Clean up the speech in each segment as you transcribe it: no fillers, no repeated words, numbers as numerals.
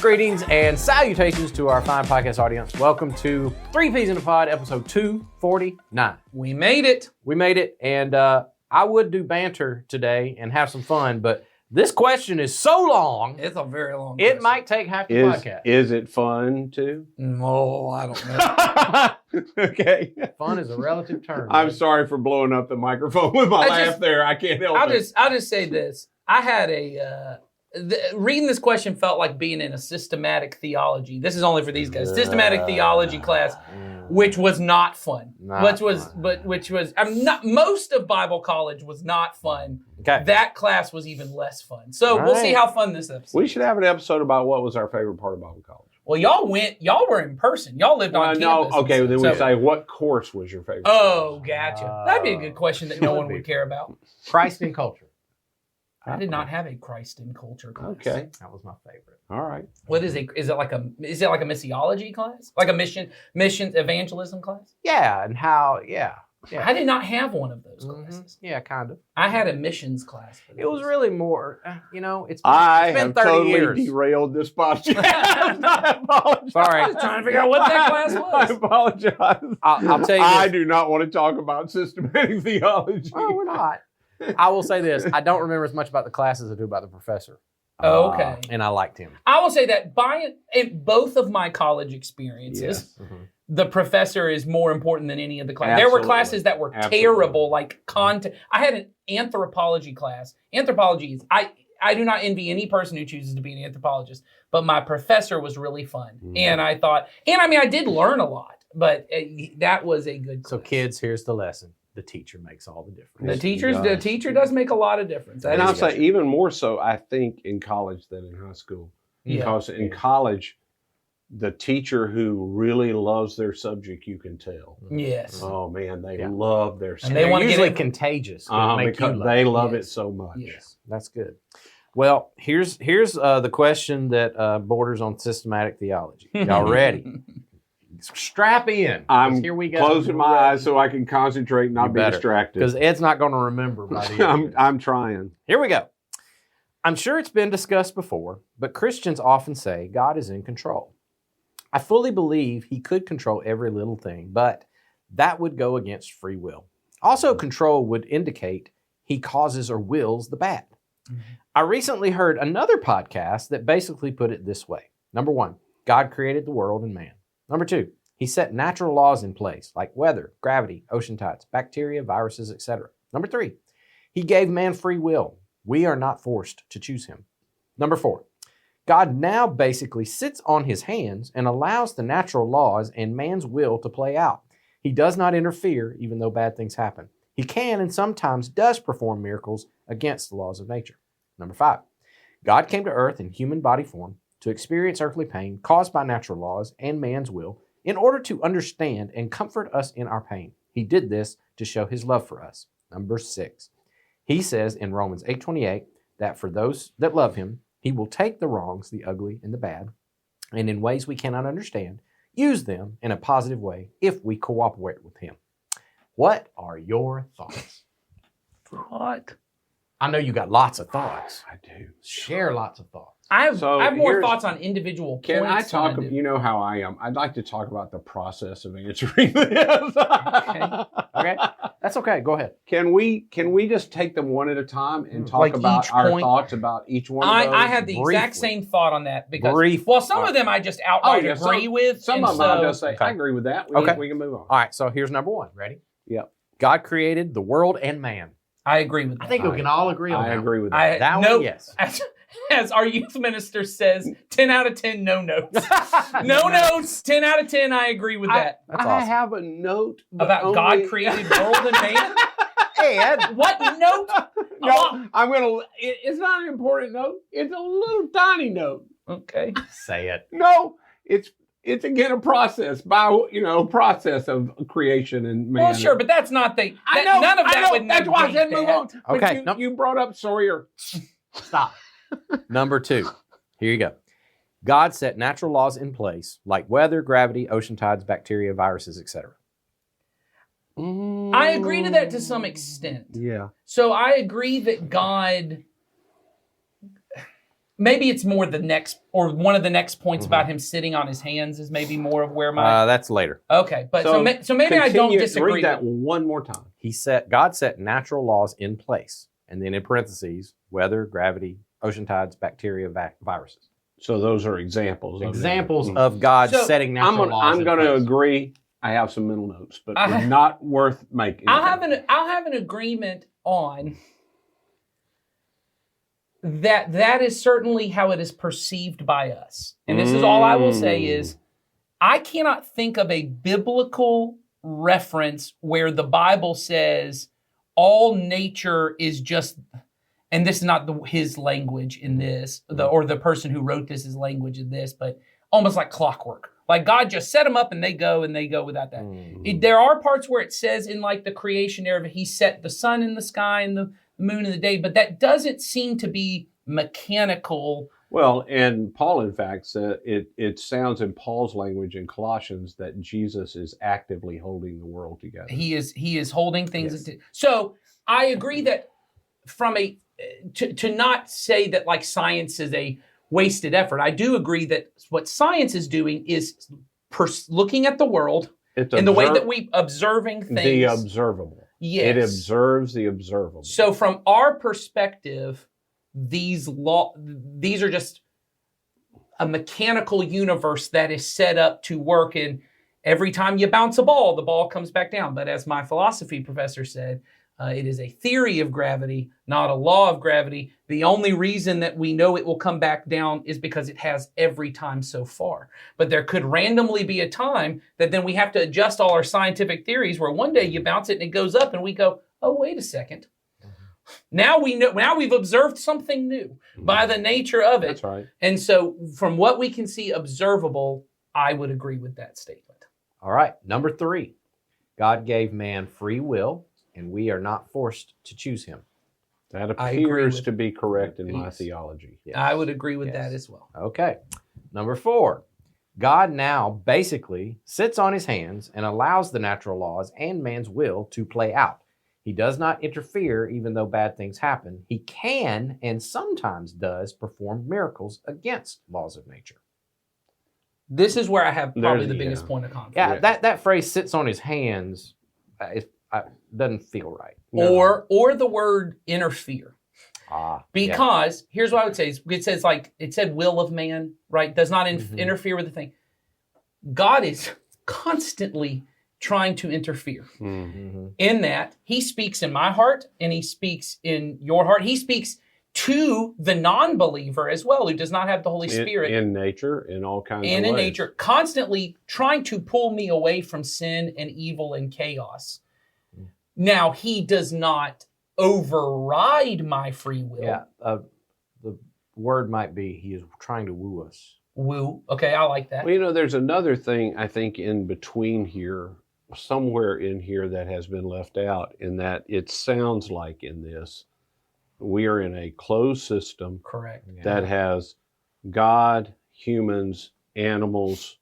Greetings and salutations to our fine podcast audience. Welcome to 3 Peas in a Pod, episode 249. We made it. We made it, and I would do banter today and have some fun, but this question is so long, It's a very long it question. might take half the podcast. Is it fun too? Oh, I don't know. Okay. Fun is a relative term. I'm man. sorry for blowing up the microphone with my I laugh just- there. I can't help it. I'll just say this. I had reading this question felt like being in a systematic theology. This is only for these guys. Systematic theology class, which was not fun. Not Which was not most of Bible college was not fun. Okay. That class was even less fun. So All we'll see right. how fun this episode. We should have an episode about what was our favorite part of Bible college. Well, y'all were in person. Y'all lived on campus. Okay, then we So- say what course was your favorite? Oh, gotcha. That'd be a good question that no would one be. would care about. Christ and culture. I did not have a Christ in culture class. Okay, That was my favorite. all right. What is it? Is it like a missiology class? Like a missions evangelism class? Yeah, and how, yeah. I did not have one of those Mhm. classes. Yeah, kind of. I had a missions class. For It was those. really more, it's I it's been have 30 totally years. derailed this podcast. I apologize. Sorry. I was trying to figure out what that class I was. apologize. I'll tell you I this. do not want to talk about systematic theology. Oh, we're not. I will say this. I don't remember as much about the class as I do about the professor. Oh, okay. And I liked him. I will say that in both of my college experiences, the professor is more important than any of the classes. There were Absolutely. classes that were Absolutely. terrible, like content. I had an anthropology class. Anthropology is, I do not envy any person who chooses to be an anthropologist, but my professor was really fun. Mhm. And I thought, I did learn a lot, but that was a good So class. kids, here's the lesson. The teacher makes all the difference. The Yes, the teacher does make a lot of difference. That And is I'll true. say even more so, I think, in college than in high school. Yeah. Because in college, the teacher who really loves their subject, you can tell. Yes. Oh man, they Yeah. love their And subject. they They're wanna get usually it- contagious. It'll make because you love they it. love Yes. it so much. Yes. That's good. Well, here's the question that borders on systematic theology. Y'all ready? Strap in. 'cause I'm here we go. closing my eyes so I can concentrate and You not be better, distracted. Because Ed's not going to remember by the end. of this. I'm trying. Here we go. I'm sure it's been discussed before, but Christians often say God is in control. I fully believe he could control every little thing, but that would go against free will. Also, control would indicate he causes or wills the bad. I recently heard another podcast that basically put it this way. Number 1, God created the world and man. Number 2, he set natural laws in place like weather, gravity, ocean tides, bacteria, viruses, etc. Number 3, he gave man free will. We are not forced to choose him. Number 4, God now basically sits on his hands and allows the natural laws and man's will to play out. He does not interfere even though bad things happen. He can and sometimes does perform miracles against the laws of nature. Number 5, God came to earth in human body form to experience earthly pain caused by natural laws and man's will in order to understand and comfort us in our pain. He did this to show his love for us. Number 6, he says in Romans 8:28 that for those that love him, he will take the wrongs, the ugly, and the bad, and in ways we cannot understand, use them in a positive way if we cooperate with him. What are your thoughts? What? I know you got lots of thoughts. I do. Share lots of thoughts. I have more here's- thoughts on individual points. Can I talk? than I do. You know how I am. I'd like to talk about the process of answering this. Okay. That's okay. Go ahead. Can we just take them one at a time and talk Like about each our point? thoughts about each one of those? I had the exact Briefly. same thought on that because Briefly. some of them I just outright yeah, agree with. Some and of them I'll so- just say, Okay. I agree with that. Okay. We can move on. All right. So here's number 1. Ready? Yep. God created the world and man. I agree with that. I think we can all agree on I that. agree with that. That one, no, yes. As our youth minister says, 10 out of 10, no notes. No notes, 10 out of 10, I agree with that. That's I awesome. have a note but About only- God created world and man? Ed. What note? No, I'm gonna. It's not an important note. It's a little tiny note. Okay. Say it. No, it's again a process process of creation and man. Well, sure, but that's not the. I know. None of that I know. would That's why I said negate move that. on. But Okay, You brought up Sawyer. Stop. Number 2. Here you go. God set natural laws in place like weather, gravity, ocean tides, bacteria, viruses, etc. I agree to that to some extent. Yeah. So I agree that God maybe it's more the next, or one of the next points about him sitting on his hands is maybe more of where That's later. okay, but so maybe I don't disagree. Read that one more time. God set natural laws in place, and then in parentheses, weather, gravity, ocean tides, bacteria, viruses. So those are examples. Examples of of God So, setting natural laws. I'm in going to place. agree. I have some mental notes, but they're not worth making. I'll have an agreement on that. That is certainly how it is perceived by us. And this is all I will say is I cannot think of a biblical reference where the Bible says all nature is just, and this is not his language in this, or the person who wrote this is language in this, but almost like clockwork. Like God just set them up and they go without that. There are parts where it says in like the creation narrative, he set the sun in the sky and the moon in the day, but that doesn't seem to be mechanical. Well, and Paul, in fact, said it sounds in Paul's language in Colossians that Jesus is actively holding the world together. He is holding things. Yes. So I agree that from to not say that like science is a wasted effort. I do agree that what science is doing is looking at the world in the way that we observing things. The observable. Yes. It observes the observable. So from our perspective, these are just a mechanical universe that is set up to work. And every time you bounce a ball, the ball comes back down. But as my philosophy professor said, it is a theory of gravity, not a law of gravity. The only reason that we know it will come back down is because it has every time so far. But there could randomly be a time that then we have to adjust all our scientific theories where one day you bounce it and it goes up and we go, oh, wait a second. Now we know. Now we've observed something new by the nature of it. That's right. And so from what we can see observable, I would agree with that statement. All right. Number 3, God gave man free will, and we are not forced to choose him. That I agree appears with- to be correct in my Yes. theology. Yes. I would agree with Yes. that as well. Okay. Number 4, God now basically sits on his hands and allows the natural laws and man's will to play out. He does not interfere even though bad things happen. He can and sometimes does perform miracles against laws of nature. This is where I have probably the There's- biggest yeah. point of conflict. Yeah, Yeah. that phrase "sits on his hands" doesn't feel right. No. Or the word interfere. Yeah. Because here's what I would say. It said will of man, right? Does not Mhm. interfere with the thing. God is constantly trying to interfere. Mhm. In that he speaks in my heart and he speaks in your heart. He speaks to the non-believer as well, who does not have the Holy Spirit in nature, in all kinds and of in ways. nature, constantly trying to pull me away from sin and evil and chaos. Now, he does not override my free will. Yeah. The word might be he is trying to woo us. Woo. Okay, I like that. Well, there's another thing I think in between here, somewhere in here that has been left out, in that it sounds like in this, we are in a closed system Correct. that has God, humans, animals,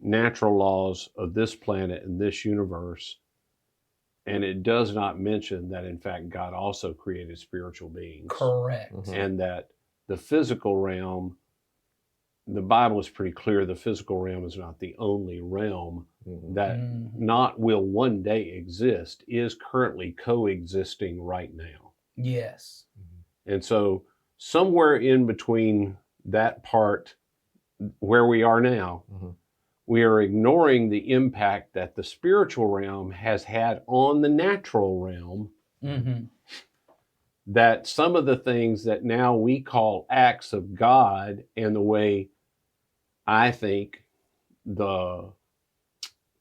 natural laws of this planet and this universe. And it does not mention that, in fact, God also created spiritual beings. Correct. Mhm. And that the physical realm, the Bible is pretty clear, the physical realm is not the only realm Mhm. that Mhm. not will one day exist, is currently coexisting right now. Yes. And so somewhere in between that part where we are now, Mhm. we are ignoring the impact that the spiritual realm has had on the natural realm, Mm-hmm. that some of the things that now we call acts of God, and the way I think the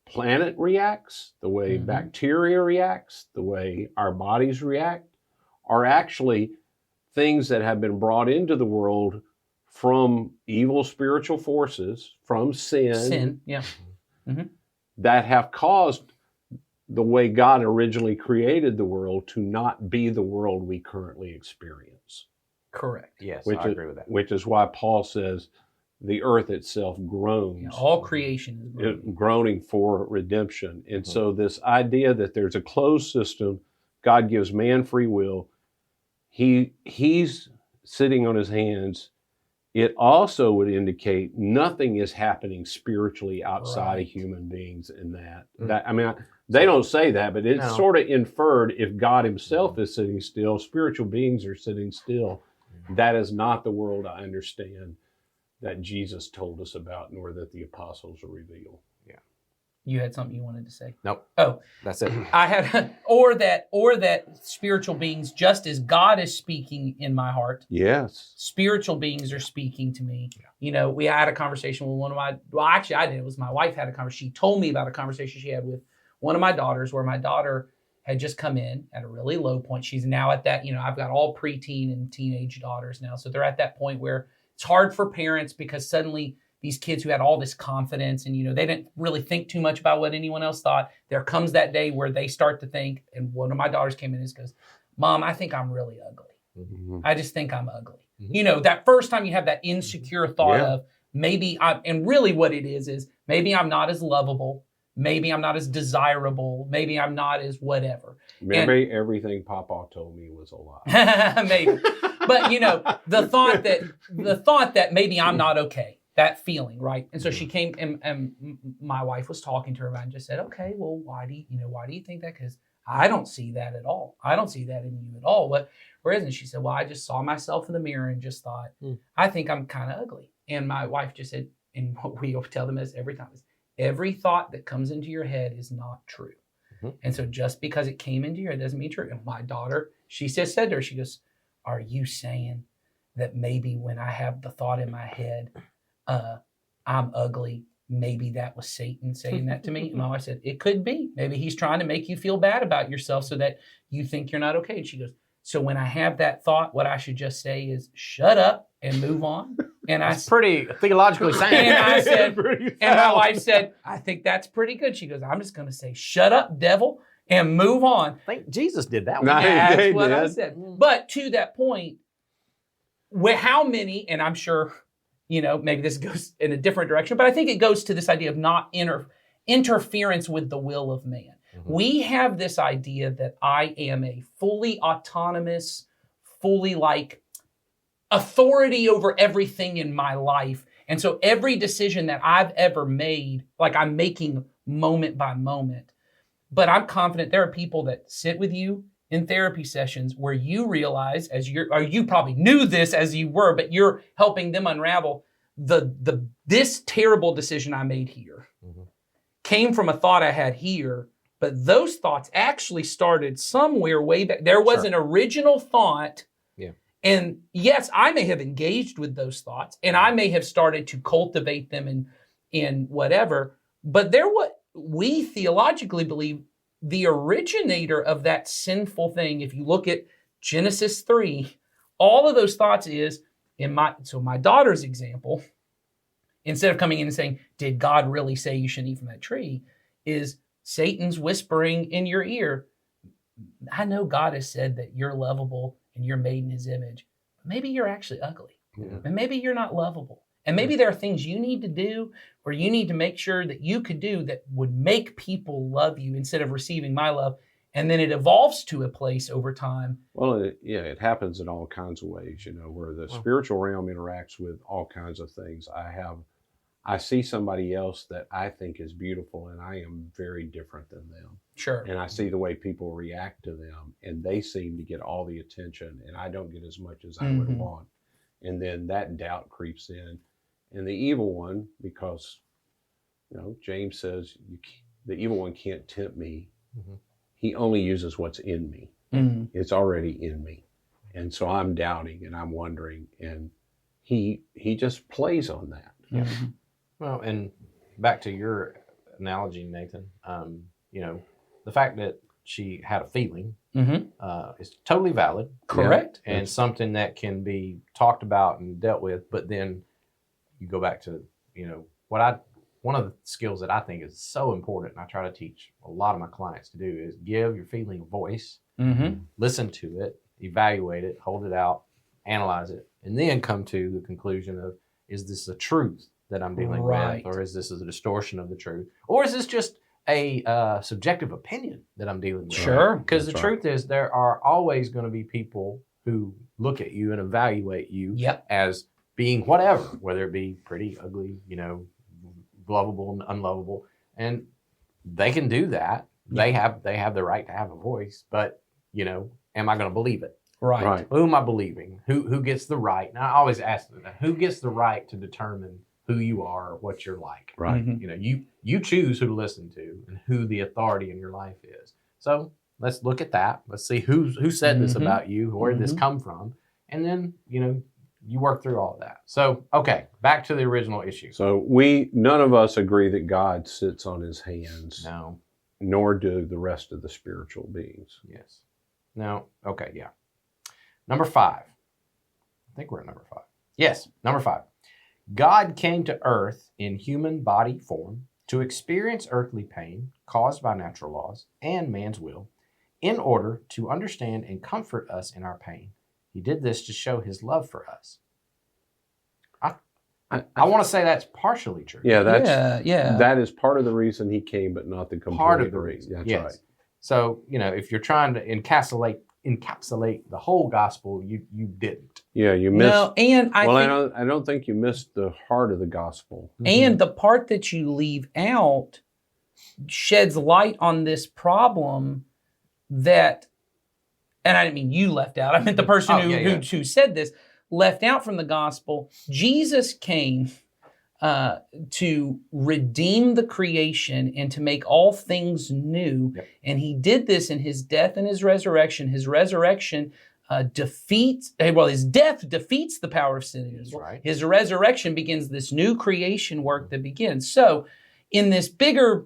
planet reacts, the way Mhm. bacteria reacts, the way our bodies react, are actually things that have been brought into the world from evil spiritual forces, from Sin. Yeah. that have caused the way God originally created the world to not be the world we currently experience. Correct. Yes, Which I is, agree with that. which is why Paul says the earth itself groans, Yeah, all creation is groaning. groaning for redemption. And so this idea that there's a closed system, God gives man free will. He's sitting on his hands, it also would indicate nothing is happening spiritually outside Right. of human beings in that. Mm. That I mean, they don't say that, but it's No. sort of inferred if God himself is sitting still, spiritual beings are sitting still. That is not the world I understand that Jesus told us about, nor that the apostles reveal. You had something you wanted to say? Nope. Oh, That's it. I had, or that spiritual beings, just as God is speaking in my heart, Yes. spiritual beings are speaking to me. Yeah. You know, we had a conversation with one of my, well, actually I did. It was my wife had a conversation. She told me about a conversation she had with one of my daughters, where my daughter had just come in at a really low point. She's now at that, you know, I've got all preteen and teenage daughters now. So they're at that point where it's hard for parents, because suddenly these kids who had all this confidence and, you know, they didn't really think too much about what anyone else thought. There comes that day where they start to think, and one of my daughters came in and goes, Mom, I think I'm really ugly. Mhm. I just think I'm ugly. Mhm. You know, that first time you have that insecure thought Yeah. of maybe I'm, and really what it is maybe I'm not as lovable. Maybe I'm not as desirable. Maybe I'm not as whatever. Maybe everything Papa told me was a lie. Maybe. But, you know, the thought that maybe I'm not okay. That feeling, right? And so she came, and my wife was talking to her about it and just said, okay, well, why do you think that? Because I don't see that at all. I don't see that in you at all. Where is it? She said, well, I just saw myself in the mirror and just thought, I think I'm kind of ugly. And my wife just said, and what we tell them is every time is, every thought that comes into your head is not true. Mhm. And so just because it came into your head doesn't mean true. And my daughter, she said to her, she goes, are you saying that maybe when I have the thought in my head, I'm ugly, maybe that was Satan saying that to me? And my wife said, it could be. Maybe he's trying to make you feel bad about yourself so that you think you're not okay. And she goes, so when I have that thought, what I should just say is shut up and move on. And I That's pretty theologically sound. And I said, Pretty and my foul. wife said, I think that's pretty good. She goes, I'm just going to say, shut up, devil, and move on. I think Jesus did that one. Nah. That's they what I did. said. But to that point, how many, and I'm sure, you know, maybe this goes in a different direction, but I think it goes to this idea of not interference with the will of man. Mhm. We have this idea that I am a fully autonomous, fully like authority over everything in my life. And so every decision that I've ever made, like I'm making moment by moment. But I'm confident there are people that sit with you in therapy sessions where you realize, or you probably knew this as you were, but you're helping them unravel this terrible decision I made here Mhm. came from a thought I had here, but those thoughts actually started somewhere way back. There was Sure. an original thought. Yeah. And yes, I may have engaged with those thoughts and I may have started to cultivate them in whatever, but what we theologically believe the originator of that sinful thing, if you look at Genesis 3, all of those thoughts is my daughter's example, instead of coming in and saying, did God really say you shouldn't eat from that tree? Is Satan's whispering in your ear, I know God has said that you're lovable and you're made in his image, but maybe you're actually ugly. Yeah. And maybe you're not lovable. And maybe there are things you need to do or you need to make sure that you could do that would make people love you instead of receiving my love. And then it evolves to a place over time. Well, it happens in all kinds of ways, you know, where the spiritual realm interacts with all kinds of things. I see somebody else that I think is beautiful and I am very different than them. Sure. And I see the way people react to them and they seem to get all the attention and I don't get as much as I would Mhm. want. And then that doubt creeps in. And the evil one, because, you know, James says the evil one can't tempt me. Mhm. He only uses what's in me. Mm-hmm. It's already in me. And so I'm doubting and I'm wondering. And he just plays on that. Mm-hmm. Well, and back to your analogy, Nathan, you know, the fact that she had a feeling Mm-hmm. is totally valid Correct. and something that can be talked about and dealt with. But then you go back to, you know, one of the skills that I think is so important, and I try to teach a lot of my clients to do, is give your feeling a voice, Mm-hmm. listen to it, evaluate it, hold it out, analyze it, and then come to the conclusion of, is this a truth that I'm dealing Right. with, or is this a distortion of the truth, or is this just a subjective opinion that I'm dealing with? Sure. Because the That's right. truth is there are always going to be people who look at you and evaluate you Yep. as being whatever, whether it be pretty, ugly, lovable, unlovable, and they can do that. They have the right to have a voice, but am I going to believe it? Right. Right. Who am I believing? Who gets the right? And I always ask them that. Who gets the right to determine who you are, or what you're like? Right. Mhm. You choose who to listen to and who the authority in your life is. So let's look at that. Let's see who said this Mhm. about you. Where did this Mhm. come from? And then you work through all of that. So okay, back to the original issue. So none of us agree that God sits on his hands, No. nor do the rest of the spiritual beings. Yes. No. Okay. Yeah. Number 5. I think we're at number 5. Yes. Number 5. God came to earth in human body form to experience earthly pain caused by natural laws and man's will in order to understand and comfort us in our pain. He did this to show his love for us. I want to say that's partially true. Yeah, Yeah. that is part of the reason he came, but not the complete Part of the reason. That's yes. right. So, if you're trying to encapsulate the whole gospel, you didn't. Yeah, you missed. No, and I don't think you missed the heart of the gospel. and the part that you leave out sheds light on this problem that, and I didn't mean you left out. I meant the person who said this left out from the gospel. Jesus came to redeem the creation and to make all things new. Yep. And he did this in his death and his resurrection. His resurrection his death defeats the power of sin and That's evil. right. His resurrection begins this new creation work that begins. So in this bigger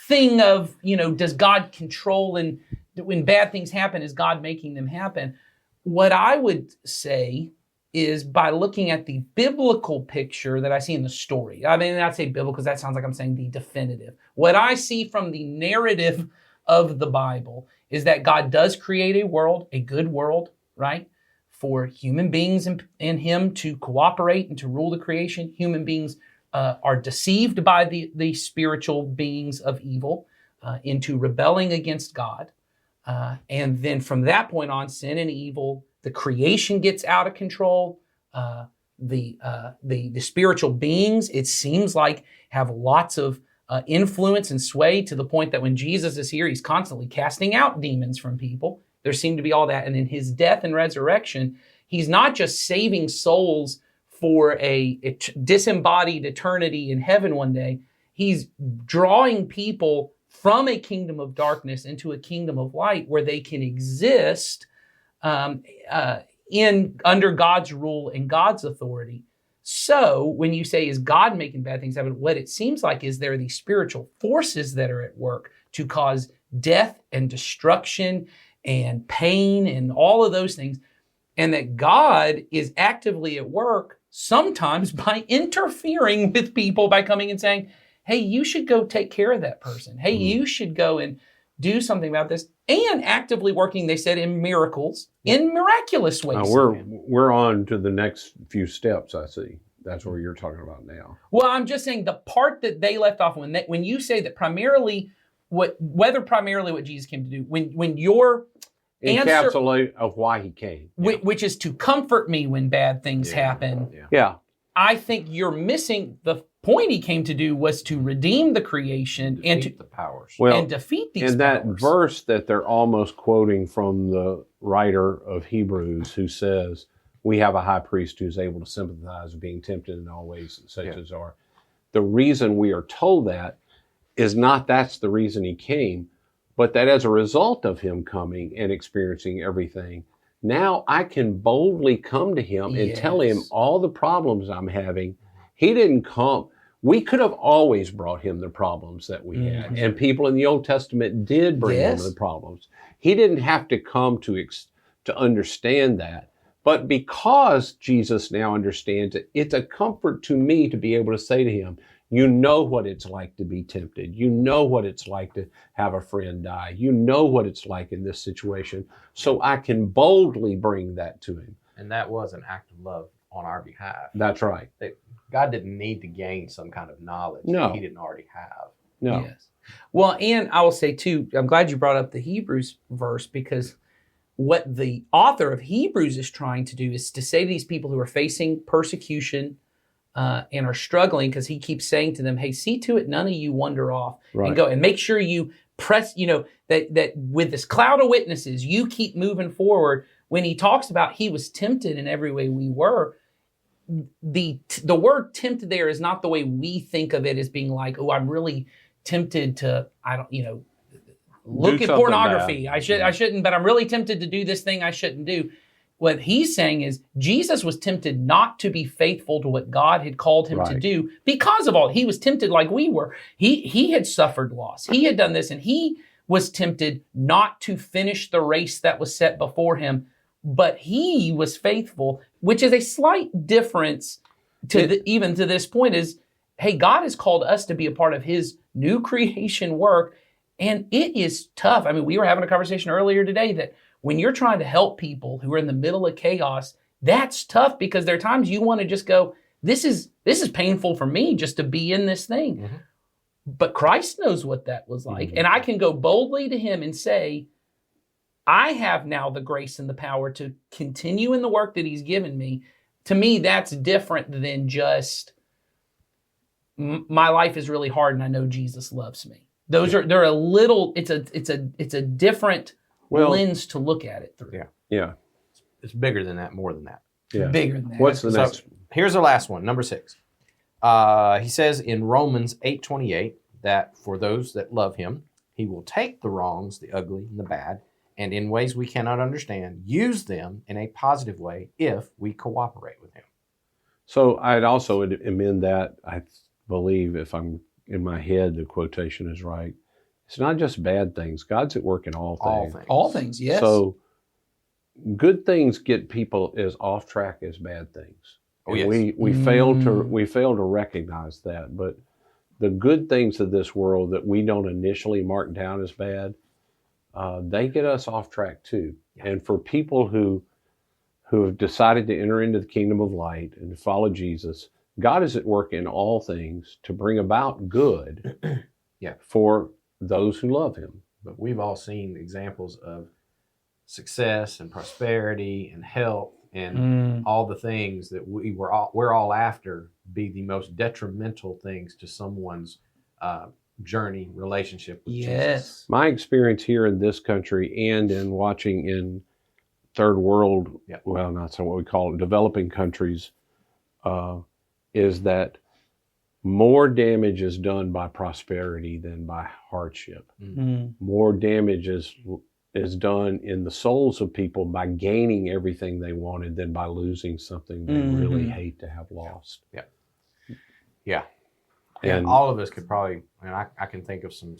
thing of, does God control, and when bad things happen, is God making them happen? What I would say is, by looking at the biblical picture that I see in the story. I mean, I'd say biblical because that sounds like I'm saying the definitive. What I see from the narrative of the Bible is that God does create a world, a good world, right? For human beings and him to cooperate and to rule the creation. Human beings are deceived by the spiritual beings of evil into rebelling against God. And then from that point on, sin and evil, the creation gets out of control. The spiritual beings, it seems like, have lots of influence and sway, to the point that when Jesus is here, he's constantly casting out demons from people. There seemed to be all that. And in his death and resurrection, he's not just saving souls for a disembodied eternity in heaven one day. He's drawing people from a kingdom of darkness into a kingdom of light, where they can exist under God's rule and God's authority. So when you say, is God making bad things happen? What it seems like is there are these spiritual forces that are at work to cause death and destruction and pain and all of those things. And that God is actively at work, sometimes by interfering with people, by coming and saying, hey, you should go take care of that person. Hey, you should go and do something about this. And actively working, they said, in miracles, in miraculous ways. We're on to the next few steps, I see. That's what you're talking about now. Well, I'm just saying the part that they left off when you say that primarily what Jesus came to do, when your Encapsulate of why he came. Which is to comfort me when bad things happen. Yeah. I think you're missing the point he came to do, was to redeem the creation and Defeat the powers. and defeat these and that powers. verse that they're almost quoting from the writer of Hebrews, who says, we have a high priest who's able to sympathize with being tempted in all ways such as are. The reason we are told that is not that's the reason he came, but that as a result of him coming and experiencing everything, now I can boldly come to him and tell him all the problems I'm having. He didn't come. We could have always brought him the problems that we had. And people in the Old Testament did bring him the problems. He didn't have to come to understand that. But because Jesus now understands it, it's a comfort to me to be able to say to him, you know what it's like to be tempted. You know what it's like to have a friend die. You know what it's like in this situation. So I can boldly bring that to him. And that was an act of love on our behalf. That's right. God didn't need to gain some kind of knowledge that he didn't already have. No. Yes. Well, and I will say too, I'm glad you brought up the Hebrews verse, because what the author of Hebrews is trying to do is to say to these people who are facing persecution and are struggling, because he keeps saying to them, hey, see to it none of you wander off, Right. and go and make sure you press, that with this cloud of witnesses, you keep moving forward. When he talks about he was tempted in every way we were, the word tempted there is not the way we think of it as being like, oh, I'm really tempted to, look Do at something pornography. bad. I shouldn't, but I'm really tempted to do this thing I shouldn't do. What he's saying is Jesus was tempted not to be faithful to what God had called him to Right. do because of all. He was tempted like we were. He had suffered loss. He had done this, and he was tempted not to finish the race that was set before him, but he was faithful, which is a slight difference even to this point is, hey, God has called us to be a part of his new creation work. And it is tough. I mean, we were having a conversation earlier today that when you're trying to help people who are in the middle of chaos, that's tough because there are times you want to just go, this is painful for me just to be in this thing. Mhm. But Christ knows what that was like. Mhm. And I can go boldly to him and say, I have now the grace and the power to continue in the work that he's given me. To me, that's different than just my life is really hard and I know Jesus loves me. They're a little, it's a different lens to look at it through. Yeah. Yeah. It's bigger than that, more than that. Yeah. Bigger than that. What's the So- next? Here's the last one, number 6. He says in Romans 8:28 that for those that love him, he will take the wrongs, the ugly and the bad, and in ways we cannot understand, use them in a positive way if we cooperate with him. So I'd also amend that. I believe, if I'm in my head, the quotation is right. It's not just bad things. God's at work in all things. All things, yes. So good things get people as off track as bad things. Oh, And yes. we fail to recognize that. But the good things of this world that we don't initially mark down as bad, they get us off track too. Yeah. And for people who have decided to enter into the kingdom of light and to follow Jesus, God is at work in all things to bring about good Yeah. for those who love him. But we've all seen examples of success and prosperity and health and all the things that we're all after be the most detrimental things to someone's journey, relationship with Jesus. Yes. My experience here in this country and in watching in third world, Yeah. well, not so what we call it, developing countries, is that more damage is done by prosperity than by hardship. More damage is done in the souls of people by gaining everything they wanted than by losing something they really hate to have lost. Yeah. And And all of us could probably, and I can think of some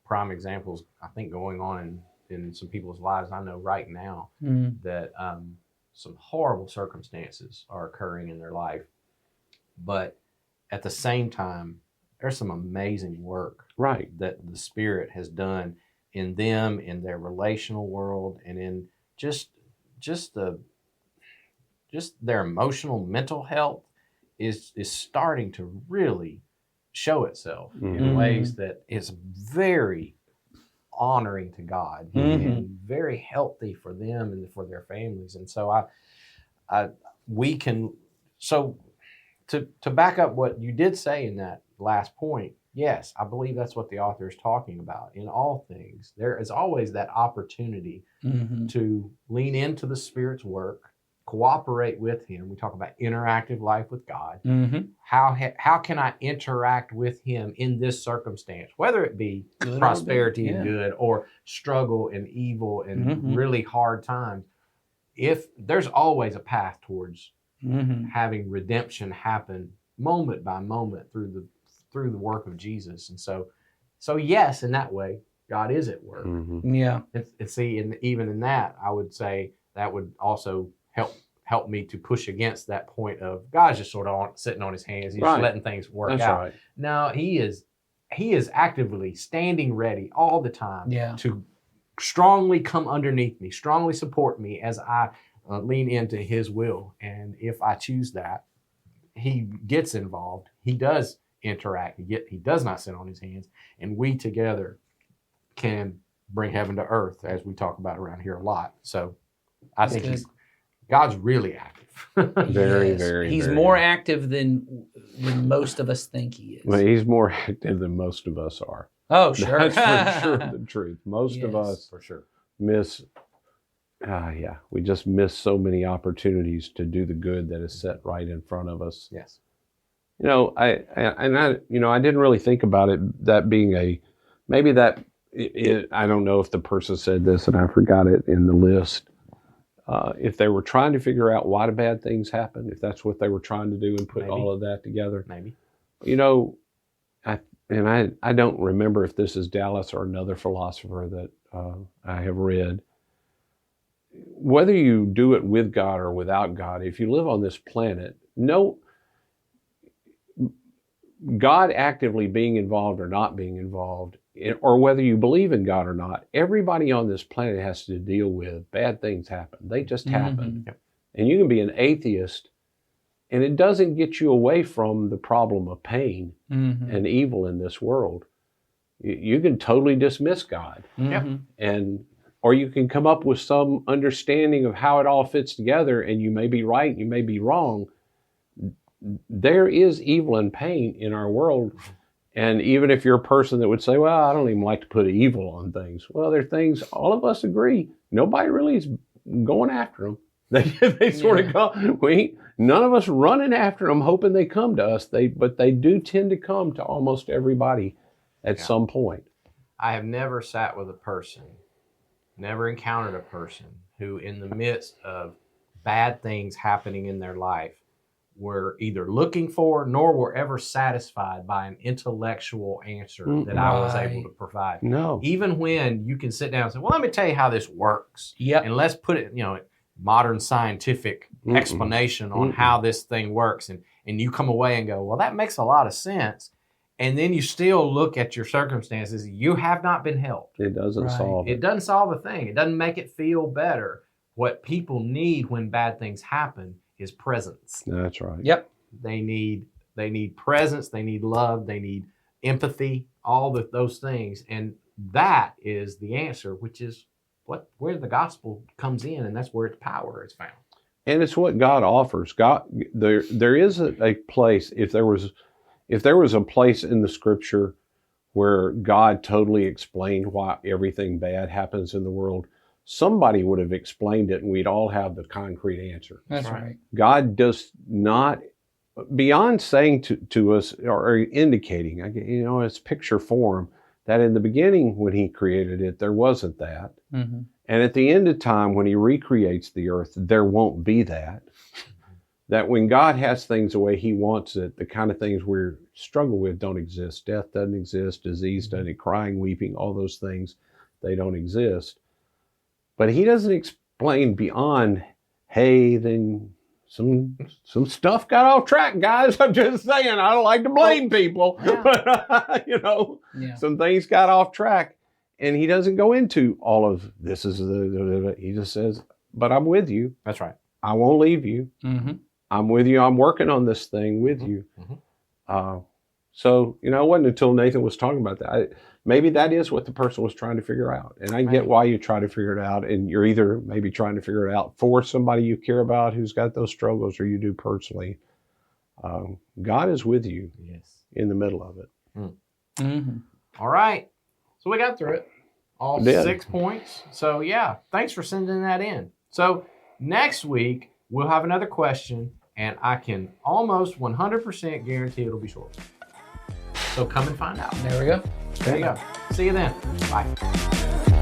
prime examples, I think, going on in some people's lives I know right now that some horrible circumstances are occurring in their life. But at the same time, there's some amazing work right. that the Spirit has done in them, in their relational world, and in just their emotional, mental health is starting to really show itself in Mhm. ways that is very honoring to God and very healthy for them and for their families. And so we can, so to back up what you did say in that last point, yes, I believe that's what the author is talking about. In all things, there is always that opportunity to lean into the Spirit's work, cooperate with him. We talk about interactive life with God. How can I interact with him in this circumstance, whether it be Good or prosperity bad, and yeah. good, or struggle and evil and Mhm. really hard times? If there's always a path towards having redemption happen moment by moment through the work of Jesus. And so yes, in that way, God is at work. Mhm. Yeah. And see, and even in that, I would say that would also help me to push against that point of God's just sort of sitting on his hands. He's Right. just letting things work That's out. right. No, he is actively standing ready all the time Yeah. to strongly come underneath me, strongly support me as I lean into his will. And if I choose that, he gets involved. He does interact. He does not sit on his hands. And we together can bring heaven to earth, as we talk about around here a lot. So I That's think good. God's really active. Very, Yes. very, He's very more active. active than most of us think he is. Well, he's more active than most of us are. Oh, sure. That's for sure the truth. Most of Yes. us For sure. miss, we just miss so many opportunities to do the good that is set right in front of us. Yes. You know, I didn't really think about it, that being maybe that, I don't know if the person said this and I forgot it in the list. If they were trying to figure out why do bad things happen, if that's what they were trying to do and put Maybe. all of that together. Maybe. You know, I don't remember if this is Dallas or another philosopher that I have read. Whether you do it with God or without God, if you live on this planet, God actively being involved or not being involved, or whether you believe in God or not, everybody on this planet has to deal with bad things happen. They just happen. Yep. And you can be an atheist, and it doesn't get you away from the problem of pain Mhm. and evil in this world. You can totally dismiss God, Mhm. or you can come up with some understanding of how it all fits together, and you may be right, you may be wrong. There is evil and pain in our world. And even if you're a person that would say, well, I don't even like to put evil on things. Well, there are things, all of us agree, nobody really is going after them. They sort of come, none of us running after them, hoping they come to us. But they do tend to come to almost everybody at some point. I have never sat with a person, never encountered a person who, in the midst of bad things happening in their life, were either looking for nor were ever satisfied by an intellectual answer that I was able to provide. No. Even when you can sit down and say, well, let me tell you how this works. Yep. And let's put it, modern scientific explanation on how this thing works. And you come away and go, well, that makes a lot of sense. And then you still look at your circumstances. You have not been helped. It doesn't Right. solve It it. doesn't solve a thing. It doesn't make it feel better. What people need when bad things happen is presence. That's right. Yep. They need presence. They need love. They need empathy. All those things, and that is the answer, which is where the gospel comes in, and that's where its power is found. And it's what God offers. God, there is a place. If there was a place in the Scripture where God totally explained why everything bad happens in the world, somebody would have explained it, and we'd all have the concrete answer. That's Right. right. God does not, beyond saying to us or indicating, it's picture form, that in the beginning when He created it, there wasn't that. Mm-hmm. And at the end of time, when He recreates the earth, there won't be that. That when God has things the way He wants it, the kind of things we struggle with don't exist. Death doesn't exist, disease doesn't, crying, weeping, all those things, they don't exist. But He doesn't explain beyond, hey, then some stuff got off track, guys. I'm just saying, I don't like to blame people. Yeah. But, Yeah. some things got off track. And He doesn't go into all of this. He just says, but I'm with you. That's right. I won't leave you. Mm-hmm. I'm with you. I'm working on this thing with you. So, it wasn't until Nathan was talking about that. Maybe that is what the person was trying to figure out. And I get why you try to figure it out. And you're either maybe trying to figure it out for somebody you care about who's got those struggles, or you do personally. God is with you Yes. in the middle of it. Mm-hmm. All right. So we got through it. All Did. 6 points. So yeah, thanks for sending that in. So next week we'll have another question, and I can almost 100% guarantee it'll be short. So come and find out. There we go. There you go. See you then. Bye.